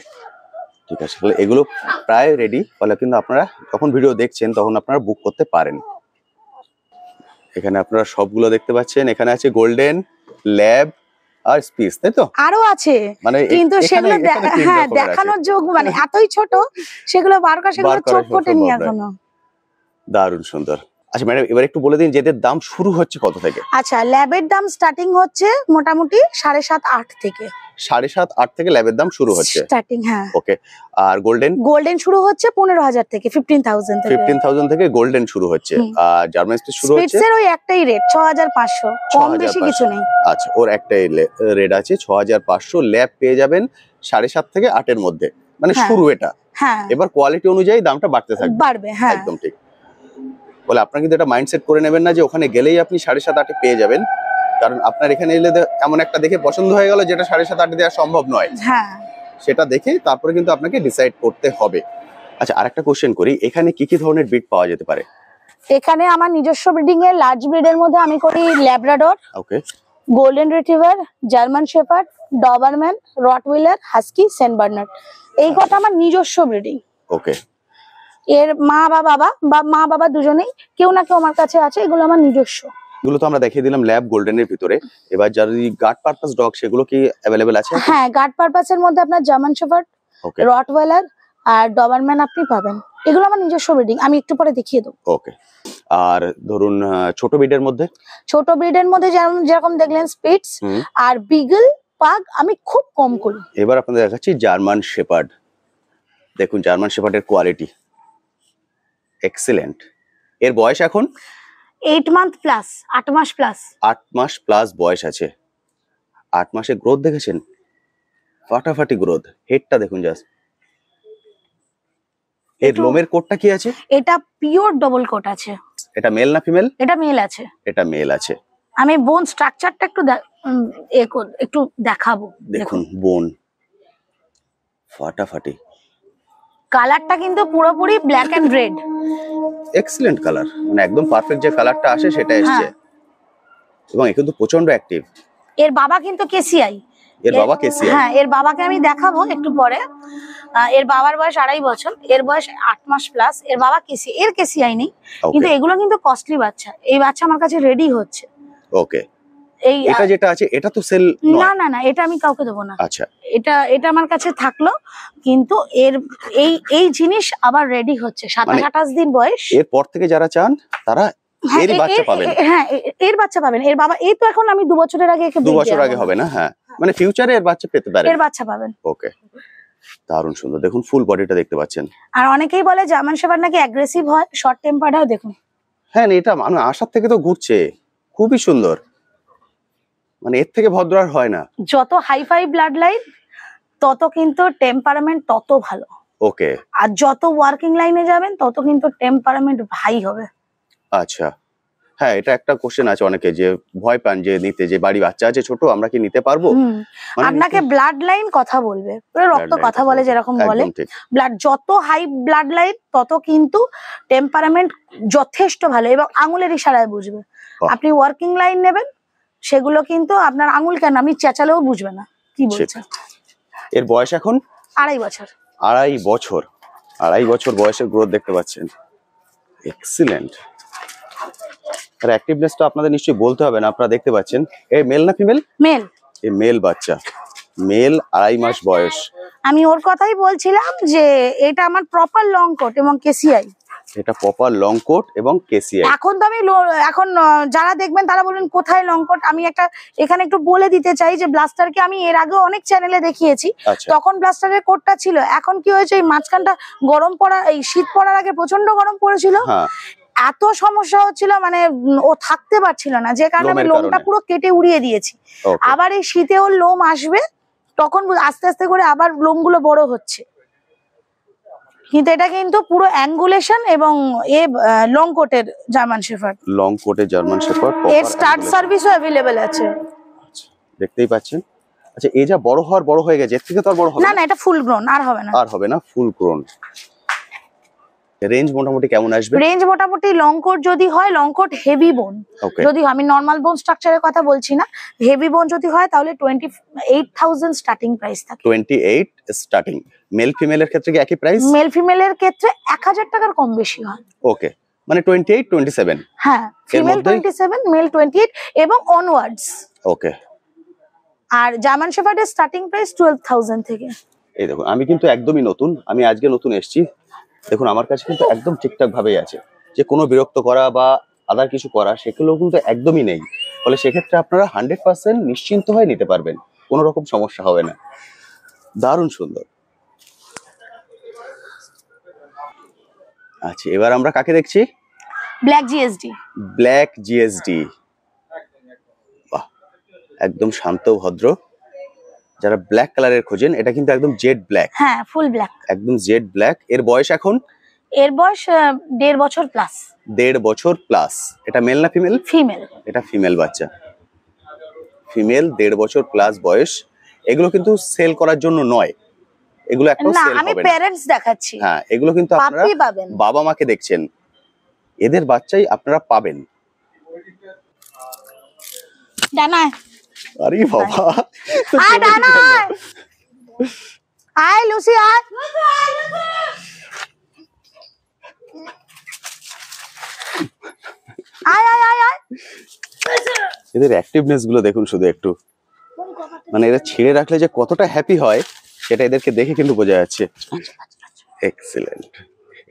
ঠিক আছে। তাহলে এগুলো প্রায় রেডি। ফলে কিন্তু আপনারা যখন ভিডিও দেখছেন তখন আপনারা বুক করতে পারেন। এখানে আপনারা সবগুলো দেখতে পাচ্ছেন। এখানে আছে গোল্ডেন, ল্যাব আর স্পিচ, তাই তো? আরো আছে, মানে কিন্তু সেগুলো হ্যাঁ দেখানোর যোগ্য, মানে এতই ছোট, সেগুলো বার করা, সেগুলো চোখ ফোটেনি এখনো। দারুণ সুন্দর। আচ্ছা ম্যাডাম, এবার একটু বলে দিন যে এদের দাম শুরু হচ্ছে কত থেকে? আচ্ছা, ল্যাবের দাম স্টার্টিং হচ্ছে মোটামুটি 7.5-8 থেকে। 7.5-8 থেকে ল্যাবের দাম শুরু হচ্ছে স্টার্টিং, হ্যাঁ। ওকে, আর গোল্ডেন শুরু হচ্ছে 15,000 থেকে, 15,000 থেকে। 15,000 থেকে গোল্ডেন শুরু হচ্ছে। আর জার্মান স্পিচ শুরু হচ্ছে, স্পিচের ওই একটাই রেট 6,500, কম বেশি কিছু নেই। আচ্ছা, ওর একটাই রেট আছে 6,500। ল্যাব পেয়ে যাবেন 7.5 থেকে 8 এর মধ্যে, মানে শুরু এটা। হ্যাঁ, এবার কোয়ালিটি অনুযায়ী দামটা বাড়তে থাকবে, বাড়বে। হ্যাঁ, একদম ঠিক। বলে আপনারা কিন্তু এটা মাইন্ডসেট করে নেবেন না যে ওখানে গেলেই আপনি 7.5-8 পেয়ে যাবেন, কারণ আপনার এখানে এলে এমন একটা দেখে পছন্দ হয়ে গেল যেটা 7.5-8 দেওয়া সম্ভব নয়। হ্যাঁ, সেটা দেখে তারপরে কিন্তু আপনাকে ডিসাইড করতে হবে। আচ্ছা, আরেকটা কোশ্চেন করি, এখানে কি কি ধরনের ব্রিড পাওয়া যেতে পারে? এখানে আমার নিজস্ব ব্রিডিং এর লার্জ ব্রিডের মধ্যে আমি করি Labrador, okay, golden retriever, German shepherd, Doberman, Rottweiler, husky, Saint Bernard. এই কটা আমার নিজস্ব ব্রিডিং। ওকে, এর মা বাবা দুজনেই, কেউ না কেউ আমার কাছে আছে। এগুলো আমার নিজস্ব। এগুলো তো আমরা দেখিয়ে দিলাম ল্যাব গোল্ডেনের ভিতরে। এবার যদি গার্ড পারপাস ডগ, সেগুলো কি অ্যাভেলেবল আছে? হ্যাঁ, গার্ড পারপাসের মধ্যে আপনার জার্মান শেপার্ড, রটওয়েলার আর ডবারম্যান আপনি পাবেন। এগুলো আমার নিজস্ব ব্রিডিং, আমি একটু পরে দেখিয়ে দেবো। ওকে, আর ধরুন ছোট ব্রিডের মধ্যে যেরকম দেখলেন স্পিটস আর বিগল, পাগ আমি খুব কম করি। এবার আপনাদের দেখাচ্ছি জার্মান শেপার্ড। দেখুন জার্মান শেপার্ডের কোয়ালিটি এক্সিলেন্ট। এর বয়স এখন 8 মান্থ প্লাস, 8 মাস প্লাস। 8 মাস প্লাস বয়স আছে। 8 মাসে গ্রোথ দেখেছেন, ফাটাফাটি গ্রোথ। হেডটা দেখুন জাস্ট। এর লোমের কোটটা কি আছে? এটা পিওর ডবল কোট আছে। এটা মেল না ফিমেল? এটা মেল আছে। এটা মেল আছে। আমি বোন স্ট্রাকচারটা একটু দেখাবো। দেখুন বোন ফাটাফাটি। কালারটা কিন্তু পুরোপুরি black and red. Excellent colour, মানে একদম পারফেক্ট যে কালারটা আসে সেটা এসেছে। এবং এ কিন্তু প্রচন্ড অ্যাক্টিভ। এর বাবা কিন্তু কেসিআই, এর বাবা কেসিআই। হ্যাঁ, এর বাবাকে আমি দেখাবো একটু পরে। এর বাবার বয়স 2.5 বছর, এর বয়স 8 মাস প্লাস। এর বাবা এর কেসিআই নেই, কিন্তু এগুলো কিন্তু কস্টলি বাচ্চা। এই বাচ্চা আমার কাছে রেডি হচ্ছে। ওকে, এই এটা যেটা আছে এটা তো সেল না না না, এটা আমি কাউকে দেবো না। আচ্ছা, এটা আমার কাছে থাকলো, কিন্তু এর এই জিনিস আবার রেডি হচ্ছে। 27-28 দিন বয়স। এরপর থেকে যারা চান তারা এর বাচ্চা পাবেন। হ্যাঁ, এর বাচ্চা পাবেন। এর বাবা এই তো এখন আমি 2 বছরের আগে 2 বছর আগে হবে না? হ্যাঁ, মানে ফিউচারে এর বাচ্চা পেতে পারেন। এর বাচ্চা পাবেন। ওকে, দারুণ সুন্দর। দেখুন ফুল বডিটা দেখতে পাচ্ছেন। আর অনেকেই বলে জার্মান শেফার্ড নাকি অ্যাগ্রেসিভ হয়, শর্ট টেম্পারডও দেখুন। হ্যাঁ, এটা মানে আশার থেকে তো ঘুরছে, খুবই সুন্দর। মানে এর থেকে ভদ্র আর হয় না। যত হাইফাই ব্লাড লাইন তত কিন্তু টেম্পারামেন্ট তত ভালো। ওকে, আর যত ওয়ার্কিং লাইনে যাবেন তত কিন্তু টেম্পারামেন্ট হাই হবে। আচ্ছা, হ্যাঁ, এটা একটা কোশ্চেন আছে অনেকে যে ভয় পান যে নিতে, যে বাড়ি বাচ্চা আছে ছোট, আমরা কি নিতে পারবো? মানে আপনাকে ব্লাড লাইন কথা বলবে, রক্ত কথা বলে যেরকম বলে। ব্লাড যত হাই ব্লাড লাইন তত কিন্তু টেম্পারামেন্ট যথেষ্ট ভালো, এবং আঙুলের ইশারায় বুঝবে। আপনি ওয়ার্কিং লাইন নেবেন, সেগুলো কিন্তু আপনার আঙুল কেন আমি চেঁচালেও বুঝবে না কি বলছে। এর বয়স এখন 2.5 বছর। 2.5 বছর, 2.5 বছর বয়সের গ্রোথ দেখতে পাচ্ছেন। এক্সিলেন্ট। আর অ্যাক্টিভনেসটা আপনাদের নিশ্চয়ই বলতে হবে না, আপনারা দেখতে পাচ্ছেন। এ মেল না ফিমেল? মেল। এই মেল বাচ্চা, মেল, 2.5 মাস বয়স। আমি ওর কথাই বলছিলাম যে এটা আমার প্রপার লং কোট এবং কেসিআই। এটা প্রপার লং কোট এবং কেসিআই। এখন তো আমি এখন যারা দেখবেন তারা বলবেন কোথায় লং কোট। আমি একটা এখানে একটু বলে দিতে চাই যে ব্লাস্টারকে আমি এর আগে অনেক চ্যানেলে দেখিয়েছি, তখন ব্লাস্টারের কোটটা ছিল। এখন কি হয়েছে, এই মাঝখানটা গরম পড়া, এই শীত পড়ার আগে প্রচন্ড গরম পড়েছিল, এত সমস্যা হচ্ছিল, মানে ও থাকতে পারছিল না, যে কারণে আমি লোমটা পুরো কেটে উড়িয়ে দিয়েছি। আবার এই শীতে ওর লোম আসবে, তখন আস্তে আস্তে করে আবার লোমগুলো বড় হচ্ছে। কিন্তু এটা কিন্তু পুরো অ্যাঙ্গুলেশন এবং এ লং কোটের জার্মান শেফার্ড। লং কোটের জার্মান শেফার্ড, এর স্টার্ট সার্ভিসও अवेलेबल আছে। দেখতেই পাচ্ছেন। আচ্ছা, এই যা বড় হওয়ার বড় হয়ে গেছে, এর থেকে তো আর বড় হবে না? না না, এটা ফুল গ্রোন, আর হবে না। আর হবে না, ফুল গ্রোন। রেঞ্জ মোটামুটি কেমন আসবে? রেঞ্জ মোটামুটি লং কোট যদি হয়, লং কোট হেভি বোন যদি, আমি নরমাল বোন স্ট্রাকচারের কথা বলছি না, হেভি বোন যদি হয় তাহলে 28,000 স্টার্টিং প্রাইস থাকে। 28 স্টার্টিং। মেল ফিমেলের ক্ষেত্রে কি একই প্রাইস? মেল ফিমেলের ক্ষেত্রে 1000 টাকার কম বেশি হয়। ওকে, মানে 28 27। হ্যাঁ, ফিমেল 27, মেল 28 এবং অনওয়ার্ডস। ওকে। আর জার্মান শেফার্ডের স্টার্টিং প্রাইস 12,000 থেকে। এই দেখুন, আমি কিন্তু একদমই নতুন, আমি আজকে নতুন এসেছি। দেখুন আমার কাছে কিন্তু একদম ঠিকঠাক ভাবেই আছে, যে কোনো বিরক্ত করা বা আদার কিছু করা সেগুলো কিন্তু একদমই নেই। ফলে সেক্ষেত্রে আপনারা 100% নিশ্চিন্ত হয়ে নিতে পারবেন, কোনো রকম সমস্যা হবে না। দারুণ সুন্দর। আচ্ছা, এবার আমরা কাকে দেখছি? Black GSD. ব্ল্যাক জিএসডি, বাহ, একদম শান্ত ভদ্র। যারা ব্ল্যাক কালারের খোঁজেন, এটা কিন্তু একদম জেড ব্ল্যাক। হ্যাঁ, ফুল ব্ল্যাক, একদম জেড ব্ল্যাক। এর বয়স এখন? এর বয়স 1.5 বছর প্লাস। 1.5 বছর প্লাস। এটা মেল না ফিমেল? ফিমেল। এটা ফিমেল বাচ্চা, ফিমেল, 1.5 বছর প্লাস বয়স। এগুলো কিন্তু সেল করার জন্য নয়, এগুলো একটা সেল হবে না। আমি প্যারেন্টস দেখাচ্ছি। হ্যাঁ, এগুলো কিন্তু আপনারা বাবা মাকে দেখছেন, এদের বাচ্চাই আপনারা পাবেন। ডানায়। আরে বাবা, আয় ডানায়, আয় লুসি, আয়। আয় আয় আয় আয়। এদের অ্যাক্টিভনেস গুলো দেখুন শুধু একটু, মানে এরা ছেড়ে রাখলে যে কতটা হ্যাপি হয় সেটা এদেরকে দেখে কিন্তু বোঝা যাচ্ছে। এক্সিলেন্ট।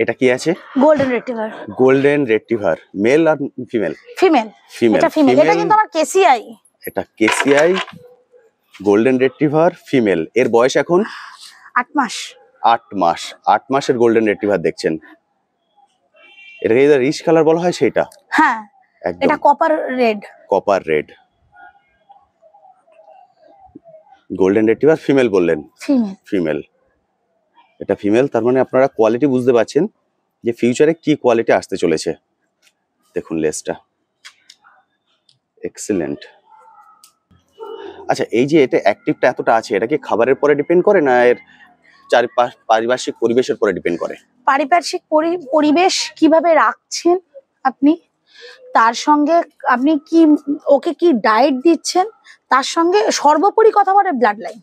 এটা কি আছে? Golden retriever. Golden retriever, male আর ফিমেল? ফিমেল। ফিমেল। এটা ফিমেল। এটা কিন্তু আমার কেসিআই। এটা কেসিআই গোল্ডেন রিট্রিভার ফিমেল। এর বয়স এখন 8 মাস। 8 মাস। 8 মাসের গোল্ডেন রিট্রিভার দেখছেন। এটাকে যেটা রিচ কালার বলা হয় সেটা? হ্যাঁ, এটা copper red. Copper red. Golden retriever female বললেন? ফিমেল। ফিমেল। এটা ফিমেল, তার মানে আপনারা কোয়ালিটি বুঝতে পারছেন যে ফিউচারে কি কোয়ালিটি আসতে চলেছে। দেখুন লেসটা, এক্সিলেন্ট। আচ্ছা, এই যে এটা অ্যাক্টিভটা এতটা আছে, এটা কি খাবারের পরে ডিপেন্ড করে না এর চারপাশ পারিপার্শ্বিক পরিবেশের পরে ডিপেন্ড করে? পারিপার্শ্বিক পরিবেশ কিভাবে রাখছেন আপনি, তার সঙ্গে আপনি কি ওকে কি ডায়েট দিচ্ছেন, তার সঙ্গে সর্বোপরি কথা বলে ব্লাড লাইন।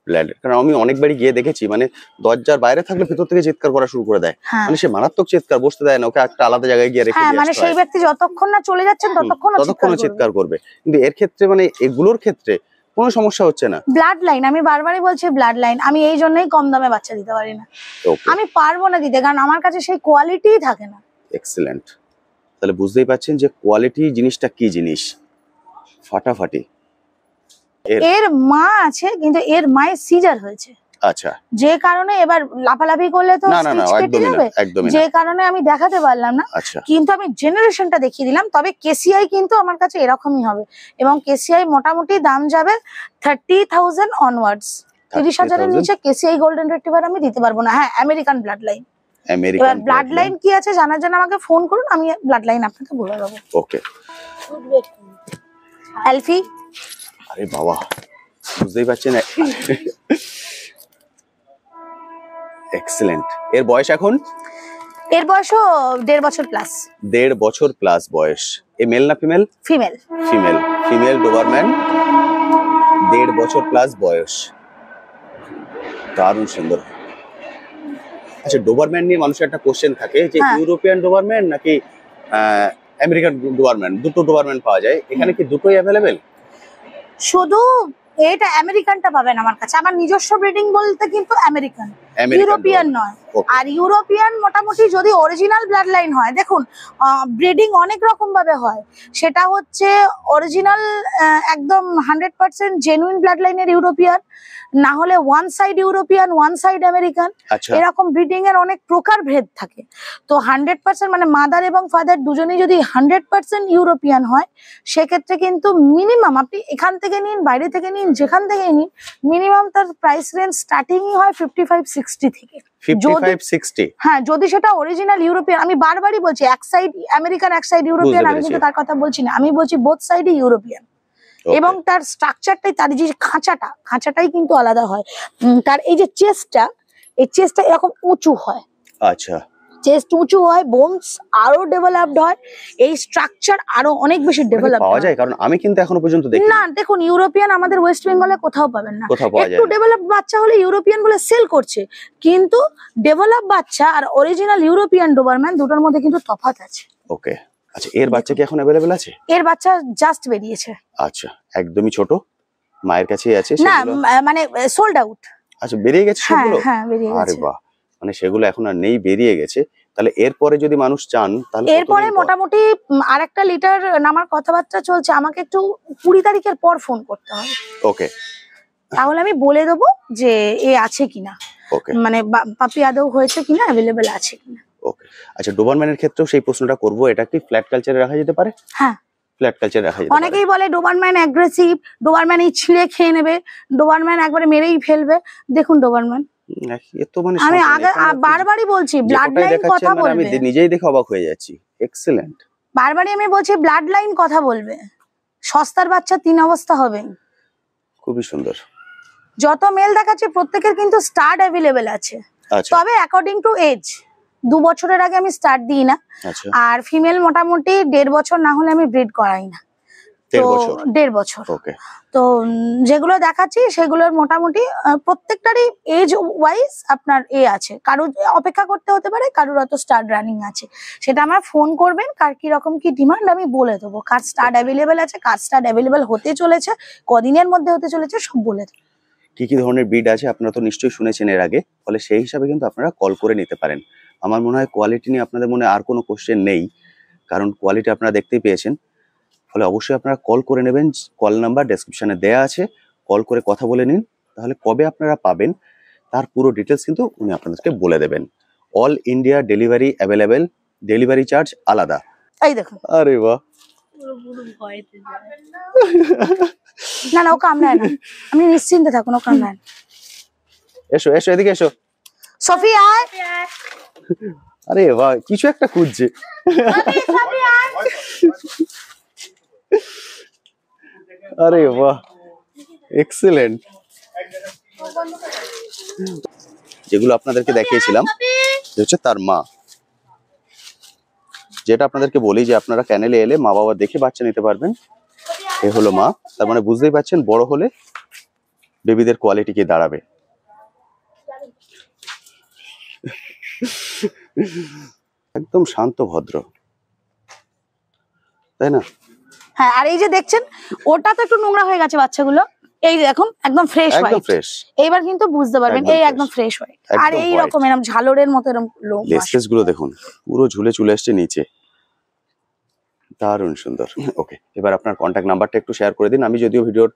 ব্লাড, কারণ আমি অনেকবারই গিয়ে দেখেছি মানে দরজার বাইরে থাকলে ভেতর থেকে চিৎকার করা শুরু করে দেয়। হ্যাঁ মানে সে মারাত্মক চিৎকার, বসতে দেয় না, ওকে একটা আলাদা জায়গায় গিয়ে রেখে হ্যাঁ, দিয়ে মানে আসতে সেই হয়। ব্যক্তি যতক্ষণ না চলে যাচ্ছেন ততক্ষণ চিৎকার করবে। কিন্তু এর ক্ষেত্রে মানে এগুলোর ক্ষেত্রে কোনো সমস্যা হচ্ছে না। ব্লাড লাইন, আমি বারবারই বলছি ব্লাড লাইন, আমি এই জন্যই কম দামে বাচ্চা দিতে পারি না। ওকে, আমি পারবো না দিতে, কারণ আমার কাছে সেই কোয়ালিটিই থাকে না। এক্সেলেন্ট। তাহলে বুঝতেই পারছেন যে কোয়ালিটি জিনিসটা কি জিনিস, ফাটাফাটি। এর মা আছে, কিন্তু এর মায়ের সিজার হয়েছে, আচ্ছা, যে কারণে এবার লাফালাফি করলে তো না না না, স্টিচ কেটে একদমই না, যাবে, একদমই না। যে কারণে আমি দেখাতে পারলাম না। আচ্ছা, কিন্তু আমি জেনারেশনটা দেখিয়ে দিলাম। তবে কেসিআই কিন্তু আমার কাছে এরকমই হবে, এবং কেসিআই মোটামুটি দাম যাবে 30,000 অনওয়ার্ডস। 30,000-এর নিচে কেসিআই গোল্ডেন রিট্রিভার আমি দিতে পারবো না। হ্যাঁ, আমেরিকান ব্লাড লাইন। এবার ব্লাড লাইন কি আছে জানার জন্য আমাকে ফোন করুন, আমি ব্লাড লাইন আপনাকে বলে দেবো। ওকে। অ্যালফি। আরে বাবা, বুঝতেই পারছেন, এক্সেলেন্ট। এর বয়স এখন? এর বয়সও 1.5 বছর প্লাস। 1.5 বছর প্লাস বয়স। এ মেল না female? Female. Female, female Dobermann, 1.5 বছর প্লাস বয়স। দারুণ সুন্দর। আচ্ছা, ডোবারম্যান নিয়ে মানুষের একটা কোশ্চেন থাকে যে ইউরোপিয়ান ডোবারম্যান নাকি আমেরিকান ডোবারম্যান, দুটো ডোবারম্যান পাওয়া যায়, এখানে কি দুটোই অ্যাভেলেবেল? শুধু এটা আমেরিকানটা পাবেন আমার কাছে। আমার নিজস্ব ব্রিডিং বলতে কিন্তু আমেরিকান, ইউরোপিয়ান নয়। আর ইউরোপিয়ান মোটামুটি যদি অরিজিনাল ব্লাড লাইন হয়, দেখুন ব্রিডিং অনেক রকম ভাবে হয়। সেটা হচ্ছে অরিজিনাল একদম 100% জেনুইন ব্লাড লাইনের ইউরোপিয়ান, না হলে one side European one side American, এরকম ব্রিডিং এর অনেক প্রকার ভেদ থাকে। তো 100% মানে মাদার এবং ফাদার দুজনেই যদি 100% ইউরোপিয়ান হয়, সেক্ষেত্রে কিন্তু মিনিমাম আপনি এখান থেকে নিন, বাইরে থেকে নিন, যেখান থেকে নিন, মিনিমাম তার প্রাইস রেঞ্জ স্টার্টিংই হয় 55-60 থেকে। 55-60? হ্যাঁ, যদি সেটা অরিজিনাল ইউরোপিয়ান। আমি বারবারই বলছি এক সাইড আমেরিকান এক সাইড ইউরোপিয়ান, আমি কিন্তু তার কথা বলছি না, আমি বলছি বোথ সাইডই ইউরোপিয়ান। এবং তার স্ট্রাকচারটাই, তার যে খাঁচাটাই কিন্তু আলাদা হয়। তার এই যে চেস্টটা, এই চেস্টটা এরকম উঁচু হয়। আচ্ছা, চেস্ট উঁচু হয়, বোনস আরো ডেভেলপড হয়, এই স্ট্রাকচার আরো অনেক বেশি ডেভেলপ পাওয়া যায়। কারণ আমি কিন্তু এখনো পর্যন্ত দেখিনি। না, দেখুন ইউরোপিয়ান আমাদের ওয়েস্ট বেঙ্গলে কোথাও পাবেন না। একটু ডেভেলপ বাচ্চা হলে ইউরোপিয়ান বলে সেল করছে, কিন্তু ডেভেলপ বাচ্চা আর অরিজিনাল ইউরোপিয়ান ডোবারম্যান দুটোর মধ্যে কিন্তু তফাৎ আছে। ওকে। আচ্ছা, এর বাচ্চা কি এখন अवेलेबल আছে? এর বাচ্চা জাস্ট বেরিয়েছে। আচ্ছা, একদমই ছোট, মায়ের কাছেই আছে না, সেগুলো? মানে সোল্ড আউট। আচ্ছা, বেরিয়ে গেছে সেগুলো? হ্যাঁ, বেরিয়ে গেছে। আরে বাহ, মানে সেগুলো এখন আর নেই, বেরিয়ে গেছে। তাহলে এরপরে যদি মানুষ চান তাহলে এরপরে মোটামুটি আরেকটা লিটার নামার কথাবার্তা চলছে, আমাকে একটু 20 তারিখের পর ফোন করতে হবে। ওকে, তাহলে আমি বলে দেবো যে এ আছে কিনা, ওকে, মানে পাপি আদৌ হয়েছে কিনা, অ্যাভেলেবেল আছে কিনা। ওকে। আচ্ছা, ডোবারম্যানের ক্ষেত্রেও সেই প্রশ্নটা করব, এটা কি ফ্ল্যাট কালচারে রাখা যেতে পারে? হ্যাঁ, ফ্ল্যাট কালচারে রাখা যেতে পারে। অনেকেই বলে ডোবারম্যান অ্যাগ্রেসিভ, ডোবারম্যান এই ছিঁড়ে খেয়ে নেবে, ডোবারম্যান একবারে মেরেই ফেলবে। দেখুন ডোবারম্যান, আমি আগে বারবারই বলছি ব্লাড লাইন কথা বলবে। আমি নিজেই দেখে অবাক হয়ে যাচ্ছি। এক্সেলেন্ট। বারবারই আমি বলছি ব্লাড লাইন কথা বলবে। সস্তার বাচ্চা 3 অবস্থা হবে। খুবই সুন্দর। যত মেল দেখাচ্ছে প্রত্যেকের কিন্তু স্টার্ট অ্যাভেলেবেল আছে, তবে অ্যাকর্ডিং টু এজ। 2 বছরের আগে আমি স্টার্ট দিই না। আর ফিমেল মোটামুটি 1.5 বছর না হলে আমি ব্রিড করাই না। 1.5 বছর। তো যেগুলো দেখাচ্ছি সেগুলোর মোটামুটি প্রত্যেকটারই এজ ওয়াইজ আপনার আছে, কারোর অপেক্ষা করতে হতে পারে, কারোর অত স্টার্ট রানিং আছে। সেটা আমার ফোন করবেন, কার কি রকম কি ডিমান্ড আমি বলে দেবো, কার স্টার্ট অ্যাভেলেবেল আছে, কার স্টার্ট অ্যাভেলেবেল হতে চলেছে, কদিনের মধ্যে হতে চলেছে, সব বলে দেবো। কি কি ধরনের ব্রিড আছে আপনারা তো নিশ্চয়ই শুনেছেন এর আগে, ফলে সেই হিসাবে কিন্তু আপনারা কল করে নিতে পারেন। আমার মনে হয় কোয়ালিটি নিয়ে আপনাদের মনে আর কোনো কোশ্চেন নেই, কারণ কোয়ালিটি আপনারা দেখতেই পেয়েছেন। ফলে অবশ্যই আপনারা কল করে নেবেন, কল নাম্বার ডেসক্রিপশনে দেয়া আছে, কল করে কথা বলে নিন। তাহলে কবে আপনারা পাবেন তার পুরো ডিটেলস কিন্তু উনি আপনাদেরকে বলে দেবেন। All India delivery available, delivery charge আলাদা। এই দেখুন, আরে বাহ, না না, ও কামড়ায় না, আপনি নিশ্চিন্তে থাকুন, ও কামড়ায় না। এসো এসো, এদিকে এসো। সফি আয়। আরে বাহ, কিছু একটা খুঁজছে। আরে বাহ, এক্সেলেন্ট। যেগুলো আপনাদেরকে দেখিয়েছিলাম হচ্ছে তার মা। যেটা আপনাদেরকে বলি যে আপনারা ক্যানেলে এলে মা বাবা দেখে বাচ্চা নিতে পারবেন। এ হলো মা, তার মানে বুঝতেই পারছেন বড় হলে বেবিদের কোয়ালিটি কি দাঁড়াবে। একদম শান্ত ভদ্র, তাই না? হ্যাঁ, আর এই যে দেখছেন ওটা তো একটু নোংরা হয়ে গেছে বাচ্চাগুলো, এই দেখুন একদম ফ্রেশ একদম হোয়াইট। ফ্রেশ, এইবার কিন্তু বুঝতে পারবেন একদম এই fresh। একদম ফ্রেশ হোয়াইট। একদম আর এই রকম এরকম ঝালরের মতো এরকম লোম আসে। লেসেস গুলো দেখুন পুরো ঝুলে চলে আসছে নিচে, দারুণ সুন্দর। ওকে, এবার আপনার কন্ট্যাক্ট নাম্বারটা একটু শেয়ার করে দিন। আমি যদিও ভিডিওর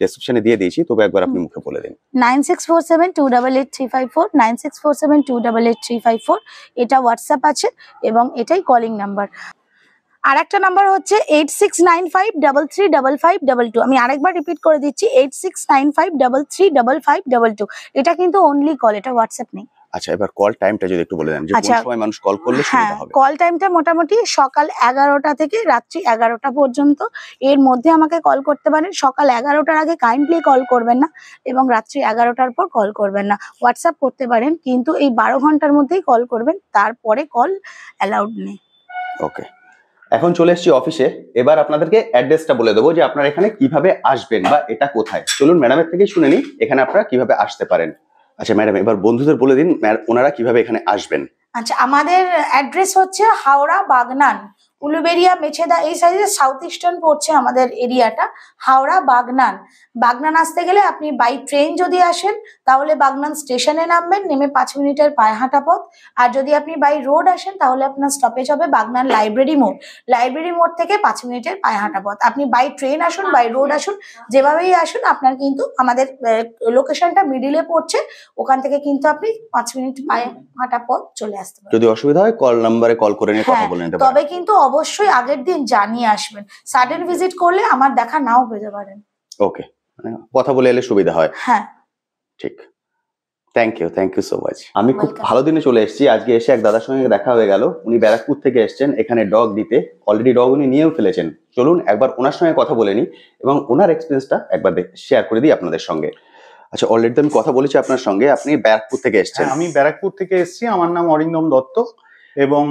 ডেসক্রিপশনে দিয়ে দিয়েছি, তবে একবার আপনি মুখে বলে দিন। 9647288354, 9647288354, এটা হোয়াটসঅ্যাপ আছে এবং এটাই কলিং নাম্বার। আর একটা নাম্বার হচ্ছে 8695335522। আমি আরেকবার রিপিট করে দিচ্ছি, 8695335522। এটা কিন্তু অনলি কল, এটা হোয়াটসঅ্যাপ নেই। আচ্ছা, এবার কল টাইমটা যদি একটু বলে দেন যে কোন আচ্ছা। সময় মানুষ কল করলে হ্যাঁ, সুবিধা হবে। কল টাইমটা মোটামুটি সকাল 11টা থেকে রাত্রি 11টা পর্যন্ত, এর মধ্যে আমাকে কল করতে পারেন। সকাল 11টার আগে কাইন্ডলি কল করবেন না এবং রাত্রি 11টার পর কল করবেন না। হোয়াটসঅ্যাপ করতে পারেন কিন্তু এই 12 ঘন্টার মধ্যেই কল করবেন, তারপরে কল অ্যালাউড নেই। ওকে, এখন চলে এসেছি অফিসে। এবার আপনাদেরকে অ্যাড্রেসটা বলে দেবো যে আপনারা এখানে কিভাবে আসবেন বা এটা কোথায়। চলুন ম্যাডামের থেকে শুনে নিই এখানে আপনারা কিভাবে আসতে পারেন। আচ্ছা ম্যাডাম, এবার বন্ধুদের বলে দিন ওনারা কিভাবে এখানে আসবেন। আচ্ছা, আমাদের অ্যাড্রেস হচ্ছে হাওড়া বাগনান, উলুবেড়িয়া, মেছেদা এই সাইডে সাউথ ইস্টার্ন পড়ছে আমাদের এরিয়াটা। হাওড়া বাগনান, বাগনান আসতে গেলে আপনি বাই ট্রেন যদি আসেন তাহলে বাগনান স্টেশনে নামবেন, নেমে 5 মিনিটের পায়ে হাঁটা পথ। আর যদি আপনি বাই রোড আসেন তাহলে আপনার স্টপেজ হবে বাগনান লাইব্রেরি মোড়। লাইব্রেরি মোড় থেকে 5 মিনিটের পায়ে হাঁটা পথ। আপনি বাই ট্রেন আসুন, বাই রোড আসুন, যেভাবেই আসুন আপনার কিন্তু আমাদের লোকেশনটা মিডিলে পড়ছে, ওখান থেকে কিন্তু আপনি 5 মিনিট পায়ে হাঁটা পথ চলে আসতে পারেন। যদি অসুবিধা হয় কল নাম্বারে কল করে নিয়ে কথা বলে নিতে পারেন। তবে কিন্তু অবশ্যই আগের দিন জানিয়ে আসবেন, সাডেন ভিজিট করলে আমার দেখা নাও পেতে পারেন। ওকে, কথা বলে এলে সুবিধা হয়। হ্যাঁ, ঠিক। Thank you so much. আমি খুব ভালো দিনে চলে এসেছি। আজকে এসে এক দাদার সঙ্গে দেখা হয়ে গেল। উনি ব্যারাকপুর থেকে এসেছেন এখানে ডগ দিতে। অলরেডি ডগ উনি নিয়েও ফেলেছেন। চলুন একবার ওনার সঙ্গে কথা বলে নিই এবং ওনার এক্সপিরিয়েন্সটা একবার শেয়ার করে দিই আপনাদের সঙ্গে। আচ্ছা, অলরেডি তো আমি কথা বলেছি আপনার সঙ্গে, আপনি ব্যারাকপুর থেকে এসেছেন। আমি ব্যারাকপুর থেকে এসেছি, আমার নাম অরিন্দম দত্ত এবং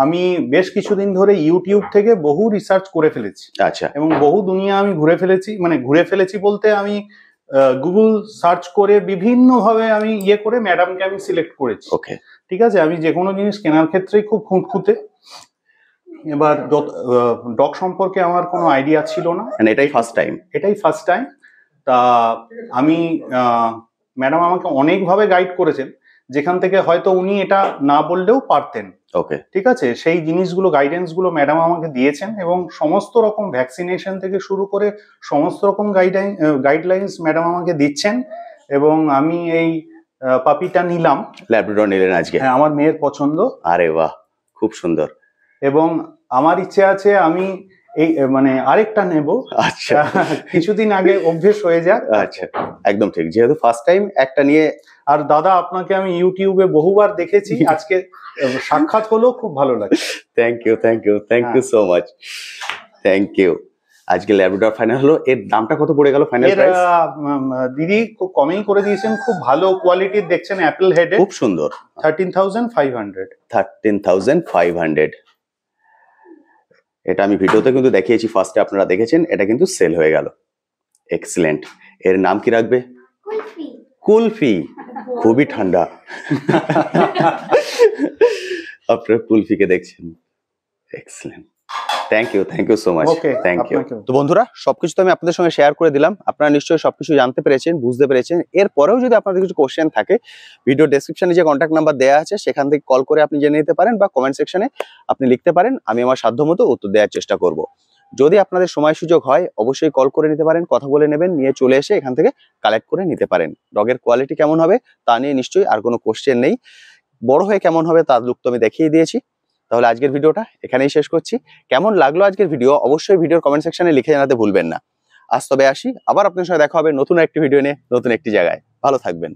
আমি বেশ কিছুদিন ধরে ইউটিউব থেকে বহু রিসার্চ করে ফেলেছি। আচ্ছা, এবং বহু দুনিয়া আমি ঘুরে ফেলেছি। মানে ঘুরে ফেলেছি বলতে আমি গুগল সার্চ করে বিভিন্ন ভাবে আমি করে ম্যাডামকে আমি সিলেক্ট করেছি। ওকে, ঠিক আছে, আমি যে কোনো জিনিস কেনার ক্ষেত্রেই খুব খুঁতখুঁতে। এবার ডগ সম্পর্কে আমার কোনো আইডিয়া ছিল না, মানে এটাই ফার্স্ট টাইম। তা আমি ম্যাডাম আমাকে অনেকভাবে গাইড করেছেন, যেখান থেকে হয়তো উনি এটা না বললেও পারতেন। ওকে, ঠিক আছে, সেই জিনিসগুলো গাইডেন্স গুলো ম্যাডাম আমাকে দিয়েছেন এবং সমস্ত রকম ভ্যাকসিনেশন থেকে শুরু করে সমস্ত রকম গাইডলাইন্স ম্যাডাম আমাকে দিচ্ছেন। এবং আমি এই পাপিটা নিলাম। ল্যাব্রাডর নিলেন আজকে? হ্যাঁ, আমার মেয়ের পছন্দ। আরে বাহ, খুব সুন্দর। এবং আমার ইচ্ছে আছে আমি এই মানে আরেকটা নেব। আচ্ছা, কিছুদিন আগে অভ্যেস হয়ে যাক। আচ্ছা, একদম ঠিক। যেহেতু ফার্স্ট টাইম একটা নিয়ে। আর দাদা, আপনাকে আমি ইউটিউবে বহুবার দেখেছি, আজকে সাক্ষাৎ হলো, খুব ভালো লাগে। Thank you so much. Thank you. আজকে ল্যাব্রাডর ফাইনাল হলো। এর দামটা কত পড়ে গেল ফাইনাল প্রাইস? দিদি খুব কমেই করে দিয়েছেন, খুব ভালো কোয়ালিটির দেখছেন, অ্যাপল হেডে, খুব সুন্দর। 13,500। 13,500। এটা আমি ভিডিওতে কিন্তু দেখিয়েছি, ফার্স্টে আপনারা দেখেছেন। এটা কিন্তু সেল হয়ে গেল। এক্সিলেন্ট। এর নাম কি রাখবে? কুলফি। খুবই ঠান্ডা। আপনারা কুলফিকে দেখছেন। Excellent. Thank you so much. Thank you. তো বন্ধুরা, সবকিছু তো আমি আপনাদের সঙ্গে শেয়ার করে দিলাম। আপনারা নিশ্চয়ই সবকিছু জানতে পেরেছেন, বুঝতে পেরেছেন। এরপরেও যদি আপনাদের কিছু কোশ্চেন থাকে, ভিডিও ডেসক্রিপশনে যে কন্ট্যাক্ট নাম্বার দেওয়া আছে সেখান থেকে কল করে আপনি জেনে নিতে পারেন বা কমেন্ট সেকশনে আপনি লিখতে পারেন। আমি আমার সাধ্যমতো উত্তর দেওয়ার চেষ্টা করব। যদি আপনাদের সময় সুযোগ হয় অবশ্যই কল করে নিতে পারেন, কথা বলে নেবেন, নিয়ে চলে এসে এখান থেকে কালেক্ট করে নিতে পারেন। ডগের কোয়ালিটি কেমন হবে তা নিয়ে নিশ্চয়ই আর কোনো কোশ্চেন নেই। বড় হয়ে কেমন হবে তার লুক তো আমি দেখিয়ে দিয়েছি। তাহলে আজকের ভিডিওটা এখানেই শেষ করছি। কেমন লাগলো আজকের ভিডিও অবশ্যই ভিডিওর কমেন্ট সেকশনে লিখে জানাতে ভুলবেন না। আজ তবে আসি, আবার আপনার সঙ্গে দেখা হবে নতুন একটি ভিডিও নিয়ে, নতুন একটি জায়গায়। ভালো থাকবেন।